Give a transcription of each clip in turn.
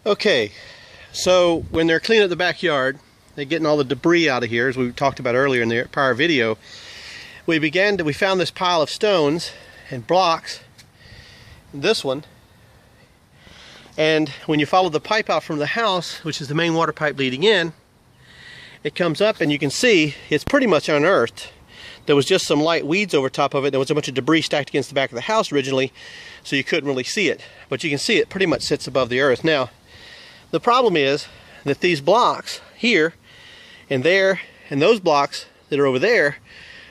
Okay, so when they're cleaning up the backyard, they're getting all the debris out of here, as we talked about earlier in the prior video. We found this pile of stones and blocks, this one, and when you follow the pipe out from the house, which is the main water pipe leading in, it comes up and you can see it's pretty much unearthed. There was just some light weeds over top of it. There was a bunch of debris stacked against the back of the house originally, so you couldn't really see it. But you can see it pretty much sits above the earth. Now, the problem is that these blocks here and there and those blocks that are over there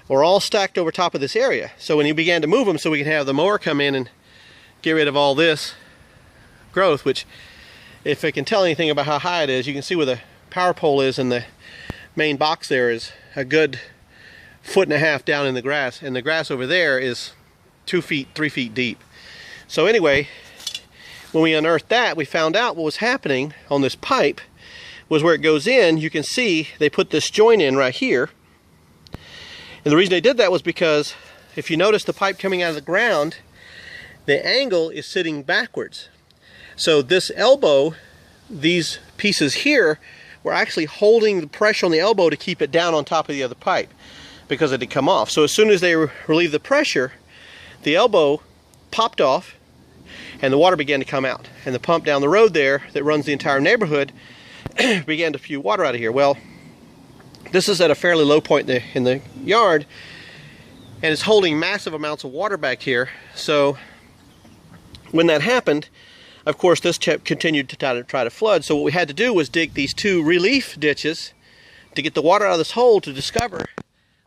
were all stacked over top of this area. So when you began to move them so we can have the mower come in and get rid of all this growth, which if it can tell anything about how high it is, you can see where the power pole is, and the main box there is a good 1.5 feet down in the grass, and the grass over there is 2 feet, 3 feet deep. So anyway, when we unearthed that, we found out what was happening on this pipe was where it goes in. You can see they put this joint in right here, and the reason they did that was because if you notice the pipe coming out of the ground, the angle is sitting backwards. So this elbow, these pieces here, were actually holding the pressure on the elbow to keep it down on top of the other pipe because it had come off. So as soon as they relieved the pressure, the elbow popped off and the water began to come out. And the pump down the road there that runs the entire neighborhood began to spew water out of here. Well, this is at a fairly low point in the yard, and it's holding massive amounts of water back here. So when that happened, of course, this continued to try to flood. So what we had to do was dig these 2 relief ditches to get the water out of this hole, to discover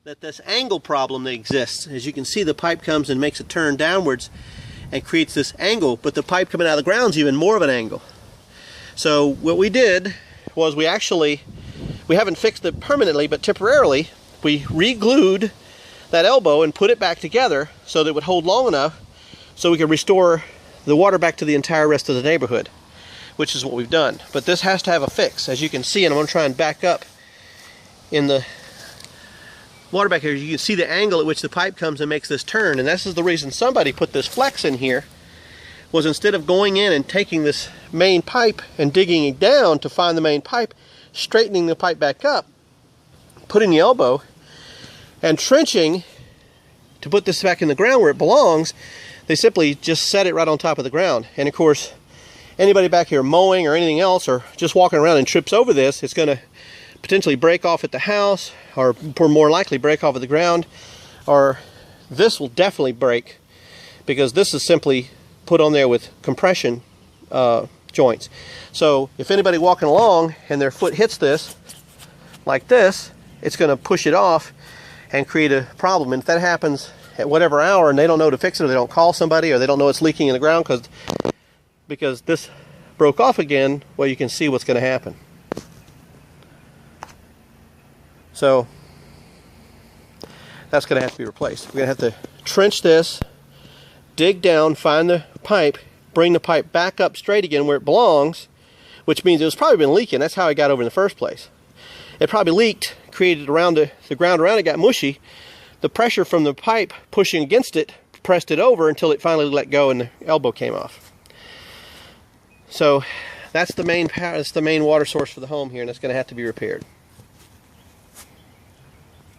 that this angle problem that exists. As you can see, the pipe comes and makes a turn downwards and creates this angle, but the pipe coming out of the ground is even more of an angle. So what we did was we haven't fixed it permanently, but temporarily, we re-glued that elbow and put it back together so that it would hold long enough so we could restore the water back to the entire rest of the neighborhood, which is what we've done. But this has to have a fix, as you can see, and I'm going to try and back up in the water back here. You can see the angle at which the pipe comes and makes this turn, and this is the reason somebody put this flex in here, was instead of going in and taking this main pipe and digging it down to find the main pipe, straightening the pipe back up, putting the elbow, and trenching to put this back in the ground where it belongs, they simply just set it right on top of the ground. And of course, anybody back here mowing or anything else, or just walking around and trips over this, it's going to potentially break off at the house, or more likely break off at the ground, or this will definitely break, because this is simply put on there with compression joints. So if anybody walking along and their foot hits this like this, it's going to push it off and create a problem. And if that happens at whatever hour and they don't know to fix it, or they don't call somebody, or they don't know it's leaking in the ground because this broke off again, well, you can see what's going to happen. So that's going to have to be replaced. We're going to have to trench this, dig down, find the pipe, bring the pipe back up straight again where it belongs, which means it's probably been leaking. That's how it got over in the first place. It probably leaked, created around the ground around it, got mushy. The pressure from the pipe pushing against it pressed it over until it finally let go and the elbow came off. So that's the main water source for the home here, and it's going to have to be repaired.